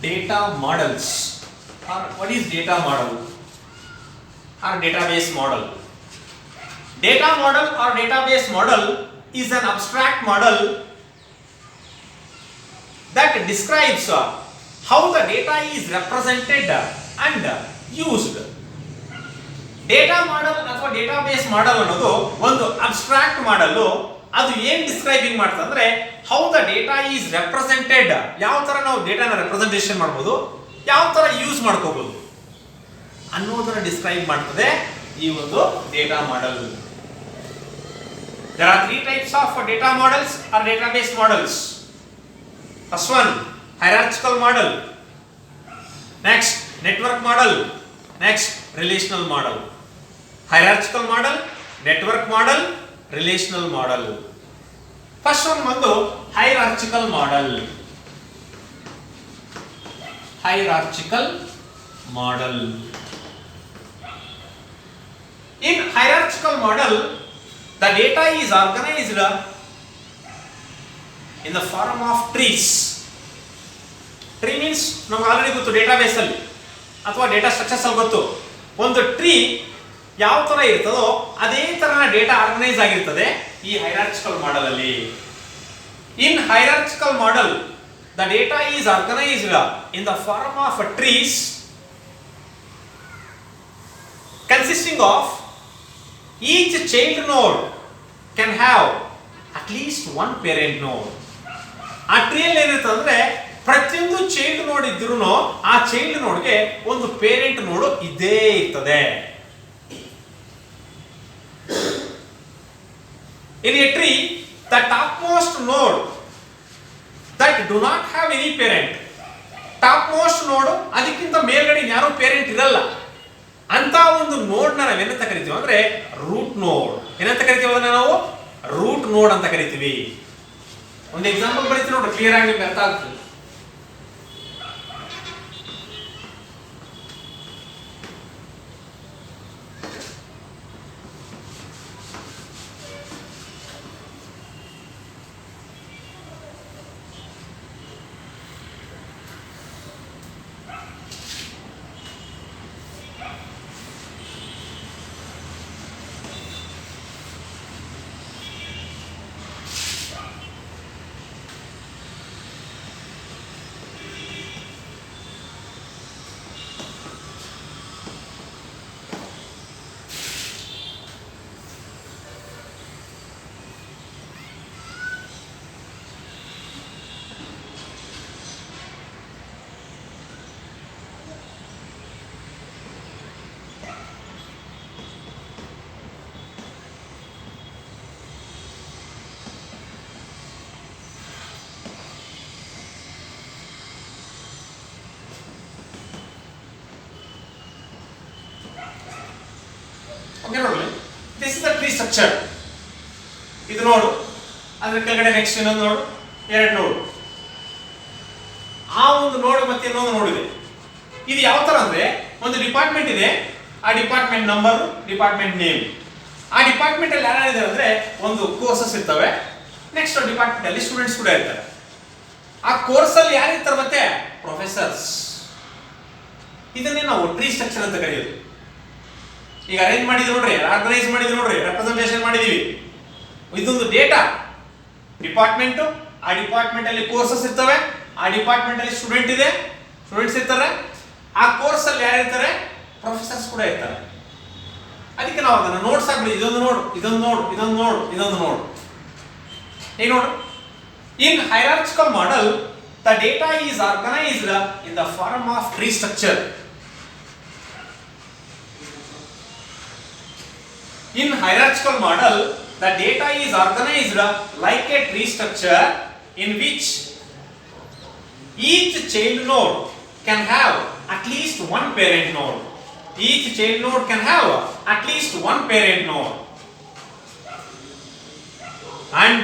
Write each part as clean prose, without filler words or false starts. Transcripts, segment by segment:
data models. Or what is data model or database model? Data model or database model is an abstract model that describes how the data is represented and used. Data model ಅಥವಾ database model ಅನ್ನೋದು ಒಂದು abstract model. ಅದು ಏನ್ describing ಮಾಡ್ತದೆ ಅಂದ್ರೆ how the data is represented, ಯಾವ ತರ ನಾವು ಡೇಟಾನ ರೆಪ್ರೆಸೆಂಟೇಷನ್ ಮಾಡಬಹುದು, ಯಾವ ತರ ಯೂಸ್ ಮಾಡ್ಕೋಬಹುದು ಅನ್ನೋದನ್ನ ಡಿಸ್ಕ್ರೈಬ್ ಮಾಡ್ತದೆ ಈ ಒಂದು data model. There are three types of data models or database models. First one, hierarchical model. Next, network model. Next, relational model. Hierarchical model, network model, relational model. First one ಬಂದು hierarchical model. Hierarchical model. In hierarchical model, the data is organized in the form of trees. Tree means ನಮಗೆ already ಗೊತ್ತು database ಅಲ್ಲಿ ಅಥವಾ data structures ಅಲ್ಲಿ ಗೊತ್ತು. ಒಂದು tree ಯಾವ ತರ ಇರ್ತದೋ ಅದೇ ತರನ ಡೇಟಾ ಆರ್ಗನೈಸ್ ಆಗಿರ್ತದೆ ಈ ಹೈರಾರ್ಚಿಕಲ್ ಮಾಡೆಲ್ ಅಲ್ಲಿ. In hierarchical model the data is organised in the form of trees consisting of each child node can have at least one parent node. ಆ ಟ್ರೀಯಲ್ಲಿ ಏನಿರ್ತದೆ ಅಂದ್ರೆ ಪ್ರತಿಯೊಂದು ಚೈಲ್ಡ್ ನೋಡ್ ಇದ್ರೂ ಆ ಚೈಲ್ಡ್ ನೋಡ್ಗೆ ಒಂದು ಪೇರೆಂಟ್ ನೋಡ್ ಇದ್ದೇ ಇರ್ತದೆ. In a tree, the topmost node that do not have any parent, topmost node ಅದಕ್ಕಿಂತ ಮೇಲ್ಗಡೆ ಯಾರು ಪೇರೆಂಟ್ ಇರಲ್ಲ ಅಂತ ಒಂದು ನೋಡ್ ನಾವೇನಂತ ಕರಿತೀವಿ ಅಂದ್ರೆ ರೂಟ್ ನೋಡ್. ಏನಂತ ಕರಿತೀವಿ ಅದನ್ನ ನಾವು ರೂಟ್ ನೋಡ್ ಅಂತ ಕರಿತೀವಿ. ಒಂದು ಎಕ್ಸಾಂಪಲ್ ಬರೀತೀವಿ ನೋಡ್ರಿ, ಕ್ಲಿಯರ್ ಆಗಿ ನಿಮ್ಗೆ ಅರ್ಥ ಆಗ್ತದೆ. ನೋಡ್ಲಿ, this is the tree structure. ಇದು ನೋಡು, ಅದ್ರ ಕೆಳಗಡೆ ನೆಕ್ಸ್ಟ್ ಇನ್ನೊಂದು ನೋಡು, ಎರಡು ನೋಡು, ಆ ಒಂದು ನೋಡು ಮತ್ತೆ ಇನ್ನೊಂದು ನೋಡಿದೆ. ಇದು ಯಾವ ತರ ಅಂದ್ರೆ ಒಂದು ಡಿಪಾರ್ಟ್ಮೆಂಟ್ ಇದೆ, ಆ ಡಿಪಾರ್ಟ್ಮೆಂಟ್ ನಂಬರ್, ಡಿಪಾರ್ಟ್ಮೆಂಟ್ ನೇಮ್. ಆ ಡಿಪಾರ್ಟ್ಮೆಂಟ್ ಅಲ್ಲಿ ಯಾರಿದ್ದಾರೆ ಅಂದ್ರೆ ಒಂದು ಕೋರ್ಸಸ್ ಇರ್ತವೆ, ನೆಕ್ಸ್ಟ್ ಡಿಪಾರ್ಟ್ಮೆಂಟ್ ಅಲ್ಲಿ ಸ್ಟೂಡೆಂಟ್ಸ್ ಕೂಡ ಇರ್ತಾರೆ. ಆ ಕೋರ್ಸ್ ಅಲ್ಲಿ ಯಾರು ಇರ್ತಾರೆ ಮತ್ತೆ ಪ್ರೊಫೆಸರ್ಸ್. ಇದನ್ನೇ ನಾವು ಟ್ರೀ ಸ್ಟ್ರಕ್ಚರ್ ಅಂತ ಕರೆಯೋದು. ಈಗ ಅರೇಂಜ್ ಮಾಡಿದ್ವಿ ನೋಡ್ರಿ, ಆರ್ಗನೈಸ್ ಮಾಡಿದ್ವಿ ನೋಡ್ರಿ, ರೆಪ್ರೆಸೆಂಟೇಷನ್ ಮಾಡಿದೀವಿ. ಇದೊಂದು ಡೇಟಾ ಡಿಪಾರ್ಟ್ಮೆಂಟ್, ಆ ಡಿಪಾರ್ಟ್ಮೆಂಟ್ ಅಲ್ಲಿ ಕೋರ್ಸಸ್ ಇರ್ತವೆ, ಆ ಡಿಪಾರ್ಟ್ಮೆಂಟ್ ಅಲ್ಲಿ ಸ್ಟೂಡೆಂಟ್ಸ್ ಇರ್ತಾರೆ, ಆ ಕೋರ್ಸ್ ಅಲ್ಲಿ ಯಾರು ಇರ್ತಾರೆ ಪ್ರೊಫೆಸರ್ಸ್ ಕೂಡ ಇರ್ತಾರೆ. ಅದಕ್ಕೆ ನಾವು ಅದನ್ನ ನೋಟ್ಸ್ ಆಗ್ಬಿಡಿ, ಇದೊಂದು ನೋಡು, ಇದೊಂದು ನೋಡು, ಇದೊಂದು ನೋಡು, ಇದೊಂದು ನೋಡು. ಈಗ ನೋಡು, in hierarchical model the data is organised in the form of tree structure. In hierarchical model, the data is organized like a tree structure in which each child node can have at least one parent node. Each child node can have at least one parent node. And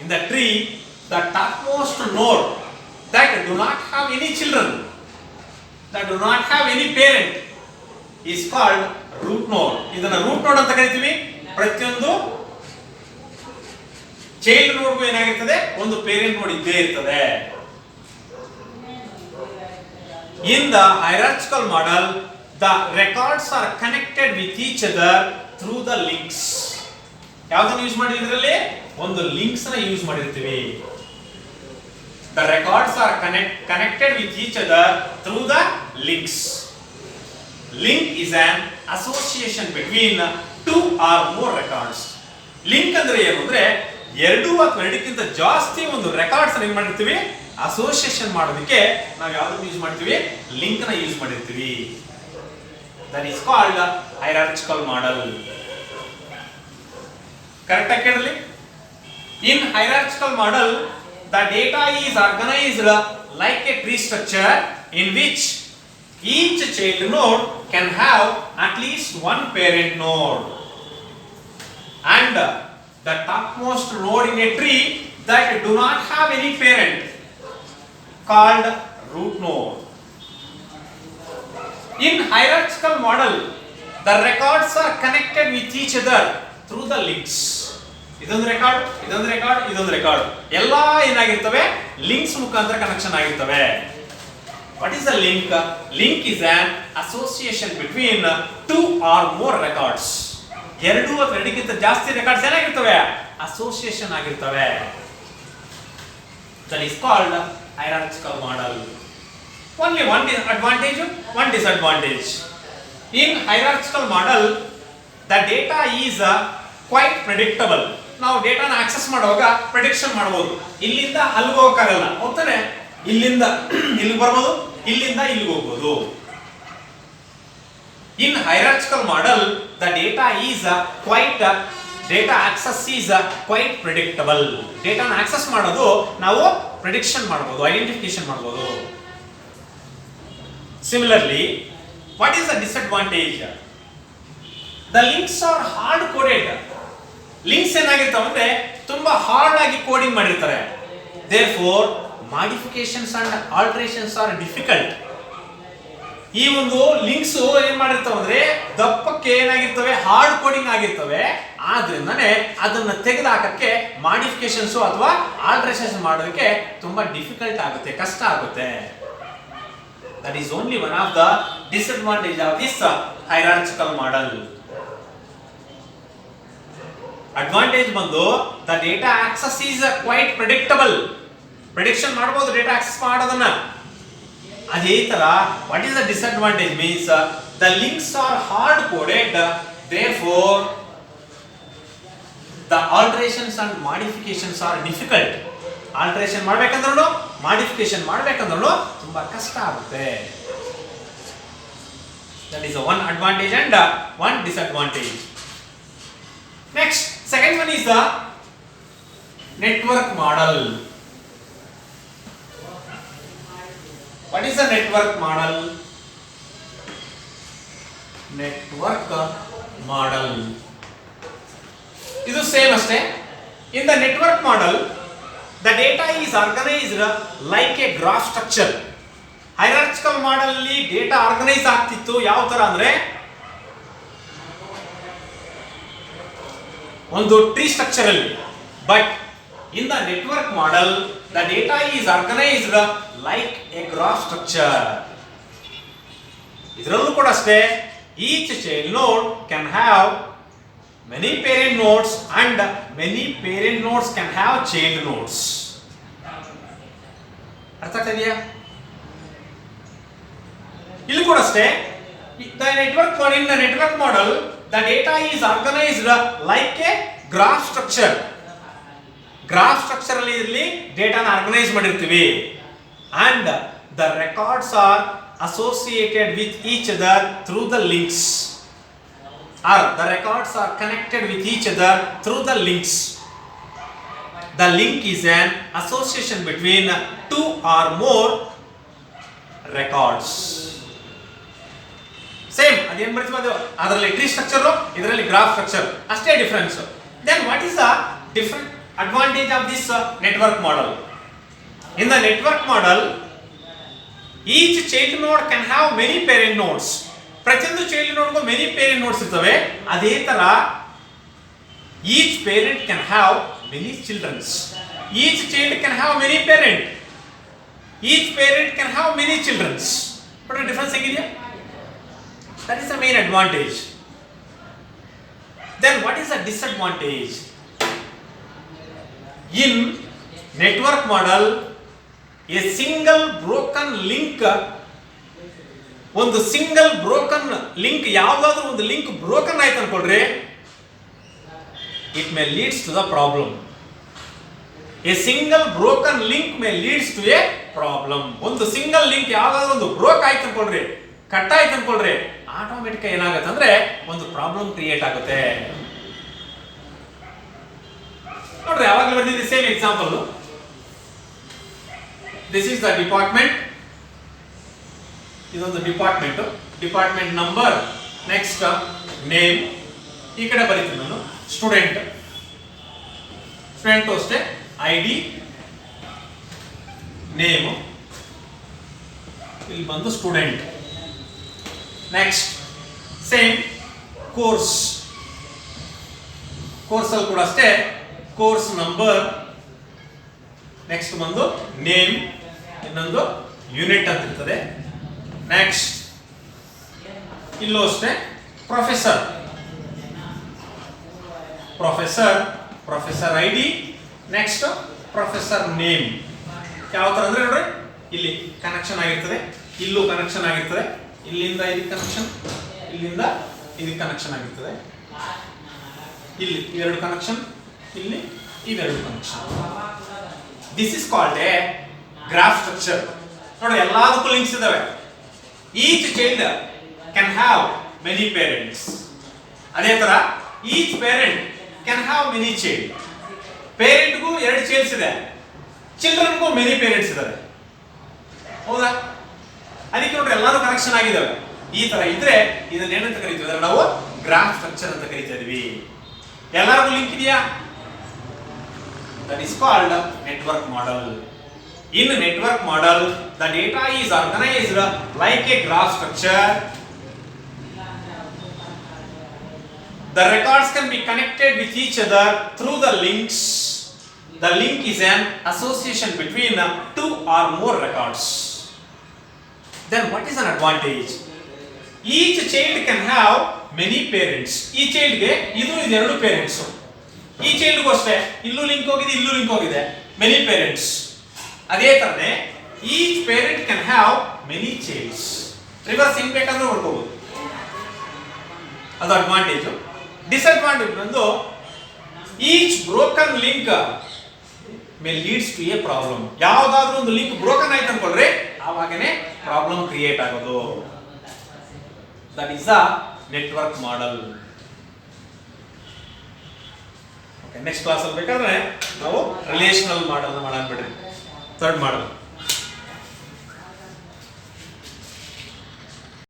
in the tree, the topmost node that do not have any children, that do not have any parent, is called root node. ಇದನ್ನ root ನೋಡ್ ಅಂತ ಕರಿತೀವಿ. ಪ್ರತಿಯೊಂದು child ನೋಡ್ಗೂ ಏನಾಗಿರ್ತದೆ ಒಂದು parent ನೋಡ್ ಇದ್ದೇ ಇರ್ತದೆ. In the hierarchical model, the records are connected with each other through the links. ಯಾವುದನ್ನು ಯೂಸ್ ಮಾಡಿದ್ವಿ ಇದರಲ್ಲಿ? ಒಂದು ಲಿಂಕ್ಸ್ ನ ಯೂಸ್ ಮಾಡಿರ್ತೀವಿ. The records are connected with each other through the links. Link is an association between two or more records. Link ಅಂದ್ರೆ ಏನು ಅಂದ್ರೆ ಎರಡು ಅಥವಾ ಎರಡಕ್ಕಿಂತ ಜಾಸ್ತಿ ಒಂದು ರೆಕಾರ್ಡ್ಸ್ ಅನ್ನು ಏನು ಮಾಡಿರ್ತೀವಿ, ಅಸೋಸಿಯೇಷನ್ ಮಾಡೋದಕ್ಕೆ ನಾವು ಯಾವ್ದನ್ನು ಯೂಸ್ ಮಾಡ್ತೀವಿ, ಲಿಂಕ್ ನ ಯೂಸ್ ಮಾಡಿರ್ತೀವಿ. That is called hierarchical model. Correct ಆಗಿ ಕೇಳಲಿ. In hierarchical model, the data is organized like a tree structure in which each child node can have at least one parent node, and the topmost node in a tree that do not have any parent called root node. In hierarchical model, the records are connected with each other through the links. ಇದೊಂದು record, ಇದೊಂದು record, ಇದೊಂದು record, ಎಲ್ಲ ಏನಾಗಿರ್ತವೆ, links ಮುಖಾಂತರ connection ಆಗಿರ್ತವೆ. What is the link? Link is an association between two or more records. ಎರಡು ಅಥವಾ ಎರಡಕ್ಕಿಂತ ಜಾಸ್ತಿ ರೆಕಾರ್ಡ್ಸ್ ಏನಾಗಿರ್ತವೆ, ಅಸೋಸಿಯೇಷನ್ ಆಗಿರ್ತವೆ. That is called hierarchical model. Only one advantage, one disadvantage. In hierarchical model, the data is quite predictable. ನಾವು ಡೇಟಾನ access ಮಾಡುವಾಗ prediction ಮಾಡಬಹುದು. ಇಲ್ಲಿಂದ ಅಲ್ಲಿಗೆ ಹೋಗಕ್ಕಾಗಲ್ಲ, ಹೋಗ್ತಾನೆ, ಇಲ್ಲಿಂದ ಇಲ್ಲಿಗೆ ಬರ್ಬೋದು, ಇಲ್ಲಿಂದ ಇಲ್ಲಿಗೆ ಹೋಗ್ಬೋದು. In hierarchical model, the data is data access is quite predictable. ಡೇಟಾನ ಆಕ್ಸೆಸ್ ಮಾಡೋದು ನಾವು ಪ್ರೆಡಿಕ್ಷನ್ ಮಾಡಬಹುದು, ಐಡೆಂಟಿಫಿಕೇಶನ್ ಮಾಡಬಹುದು. Similarly, what is the disadvantage? The links are hard coded. Links ಏನಾಗಿರ್ತಾವೆ ಅಂದ್ರೆ ತುಂಬಾ ಹಾರ್ಡ್ ಆಗಿ ಕೋಡಿಂಗ್ ಮಾಡಿರ್ತಾರೆ. Therefore, modifications and alterations are difficult. ಈ ಒಂದು ಲಿಂಕ್ಸ್ ಏನ್ ಮಾಡಿರ್ತಾವೆ ಅಂದ್ರೆ ದಪ್ಪಕ್ಕೆ ಏನಾಗಿರ್ತವೆ, ಹಾರ್ಡ್ ಕೋಡಿಂಗ್ ಆಗಿರ್ತವೆ. ಆದ್ರಿಂದಾನೆ ಅದನ್ನ ತೆಗೆದುಹಾಕಕ್ಕೆ ಮಾಡಿಫಿಕೇಶನ್ಸ್ ಅಥವಾ ಆಲ್ಟರೇಷನ್ಸ್ ಮಾಡೋದಕ್ಕೆ ತುಂಬಾ ಡಿಫಿಕಲ್ಟ್ ಆಗುತ್ತೆ, ಕಷ್ಟ ಆಗುತ್ತೆ. That is only one of the disadvantage of this hierarchical model. Advantage ಬಂದು the data access is quite predictable. Prediction ಮಾಡಬಹುದು ಡೇಟಾ ಆಕ್ಸೆಸ್ ಮಾಡೋದನ್ನ. ಅದೇ ತರ what is the disadvantage means the links are hard coded, therefore the alterations and modifications are difficult. Alteration ಮಾಡಬೇಕಂದ್ರೂ modification ಮಾಡಬೇಕಂದ್ರೂ ತುಂಬಾ ಕಷ್ಟ ಆಗುತ್ತೆ. That is one advantage and one disadvantage. Next, second one is the network model. What is the network model? Network model. ಇದು same ಅಷ್ಟೇ. In the network model, the data is organized like a graph structure. Hierarchical model ಅಲ್ಲಿ data organise ಆಗ್ತಿತ್ತು ಯಾವ ತರ ಅಂದ್ರೆ ಒಂದು tree structure ಅಲ್ಲಿ. But in the network model the data is organised like A graph structure. ಇದರಲ್ಲೂ ಕೂಡ ಅಷ್ಟೇ, each child node can have many parent nodes and many parent nodes can have child nodes. ಅರ್ಥ ಆಗ್ತಿದೆಯಾ? ಇಲ್ಲಿ ಕೂಡ ಅಷ್ಟೇ, the network model, in the network model the data is organized like a graph structure. Graph structure ಅಲ್ಲಿ ಇಲ್ಲಿ ಡೇಟಾನ organise ಮಾಡಿರ್ತೀವಿ. and the records are associated with each other through the links, or the records are connected with each other through the links. The link is an association between two or more records. Same ಅದೇನ್ ಬರ್ತೀವಿ, ಅದರಲ್ಲಿ tree structure, ಇದರಲ್ಲಿ graph structure, ಅಷ್ಟೇ difference. Then what is the different advantage of this network model? In the network model, each child node can have many parent nodes. ಪ್ರತಿಯೊಂದು child ನೋಡ್ಗೂ many parent nodes ಇರ್ತವೆ. ಅದೇ ತರ each parent can have many childrens. Each child can have many parent, each parent can have many childrens. But difference ಹೇಗಿದೆಯಾ? That is the main advantage. Then what is the disadvantage? In network model, a single broken link, ಒಂದು single broken link, ಯಾವ್ದಾದ್ರೂ ಒಂದು link broken ಆಯ್ತು ಅನ್ಕೊಳ್ರಿ, it may leads to the problem. A single broken link may leads to a problem. ಒಂದು single link ಯಾವ್ದಾದ್ರೂ ಒಂದು broke ಆಯ್ತು ಅನ್ಕೊಳ್ರಿ, cut ಆಯ್ತು ಅನ್ಕೊಳ್ರಿ, automatic ಏನಾಗುತ್ತೆ ಅಂದ್ರೆ ಒಂದು ಪ್ರಾಬ್ಲಮ್ ಕ್ರಿಯೇಟ್ ಆಗುತ್ತೆ. ನೋಡ್ರಿ, ಯಾವಾಗಲೂ ಬಂದಿದೆ same example. This is the department, ಇದೊಂದು department, department number, next name, ಈ ಕಡೆ ಬರೀತೀನಿ ನಾನು ಸ್ಟೂಡೆಂಟ್, ಸ್ಟೂಡೆಂಟ್ ಅಷ್ಟೇ ID ನೇಮ್, ಇಲ್ಲಿ ಬಂದು student. Next same course, course ಅಲ್ಲಿ ಕೂಡ ಅಷ್ಟೇ ಕೋರ್ಸ್ ನಂಬರ್, ನೆಕ್ಸ್ಟ್ ಬಂದು ನೇಮ್, ಇನ್ನೊಂದು ಯೂನಿಟ್ ಅಂತ ಇರ್ತದೆ. ನೆಕ್ಸ್ಟ್ ಇಲ್ಲೂ ಅಷ್ಟೇ professor, professor, professor ID, next professor name. ಯಾವ ತರ ಅಂದ್ರೆ ನೋಡ್ರಿ, ಇಲ್ಲಿ ಕನೆಕ್ಷನ್ ಆಗಿರ್ತದೆ, ಇಲ್ಲೂ ಕನೆಕ್ಷನ್ ಆಗಿರ್ತದೆ, ಇಲ್ಲಿಂದ ಇದಕ್ಕೆ ಕನೆಕ್ಷನ್, ಇಲ್ಲಿಂದ ಇದಕ್ಕೆ ಕನೆಕ್ಷನ್ ಆಗಿರ್ತದೆ, ಇಲ್ಲಿ ಇವೆರಡು ಕನೆಕ್ಷನ್, ಇಲ್ಲಿ ಇವೆರಡು connection. This is called a graph structure. ನೋಡಿ, ಎಲ್ಲದಕ್ಕೂ ಲಿಂಕ್ಸ್ ಇದಾವೆ. Each child can have many parents. ಅದೇ ತರ each parent can have many child. ಪೇರೆಂಟ್ಗೂ ಎರಡು ಚೈಲ್ಡ್ಸ್ ಇದೆ, ಚಿಲ್ಡ್ರನ್ಗೂ ಮೆನಿ ಪೇರೆಂಟ್ಸ್ ಇದ್ದಾರೆ. ಹೌದಾ? ಅದಕ್ಕೆ ನೋಡ್ರಿ ಎಲ್ಲಾನು ಕನೆಕ್ಷನ್ ಆಗಿದ್ದಾವೆ. ಈ ತರ ಇದ್ರೆ ಇದನ್ನ ಏನಂತ ಕರಿತೀವಿ ಅಂದ್ರೆ ನಾವು ಗ್ರಾಫ್ ಸ್ಟ್ರಕ್ಚರ್ ಅಂತ ಕರಿತಾ ಇದೀವಿ. ಎಲ್ಲರಿಗೂ ಲಿಂಕ್ ಇದೆಯಾ? That is called network model. In network model, the data is organized like a graph structure. The records can be connected with each other through the links. The link is an association between two or more records. Then what is an advantage? Each child can have many parents. ಈ ಚೈಲ್ಡ್ಗೆ ಇದು ಎರಡು parents, ಈ ಚೈಲ್ಡ್ಗೂ ಅಷ್ಟೇ ಇಲ್ಲೂ link ಹೋಗಿದೆ, ಇಲ್ಲೂ link ಹೋಗಿದೆ, many parents. ಅದೇ ತರನೇ each parent can have many childs. Reverse ಹೆಂಗ್ ಬೇಕಾದ್ರೂ ಬರ್ಕೋಬಹುದು, ಅದು ಅಡ್ವಾಂಟೇಜ್. ಡಿಸ್ಅಡ್ವಾಂಟೇಜ್ ಬಂದು each broken link may leads to a problem. ಯಾವ್ದಾದ್ರೂ ಒಂದು ಲಿಂಕ್ ಬ್ರೋಕನ್ ಆಯ್ತು ಅನ್ಕೊಳ್ರಿ, ಆವಾಗನೇ ಪ್ರಾಬ್ಲಮ್ ಕ್ರಿಯೇಟ್ ಆಗೋದು. That is a network model. Next class ಅಲ್ಲಿ ಬೇಕಾದ್ರೆ ನಾವು ರಿಲೇಶನಲ್ ಮಾಡೆಲ್ ಮಾಡೋಣ ಬಿಡ್ರಿ. Third model.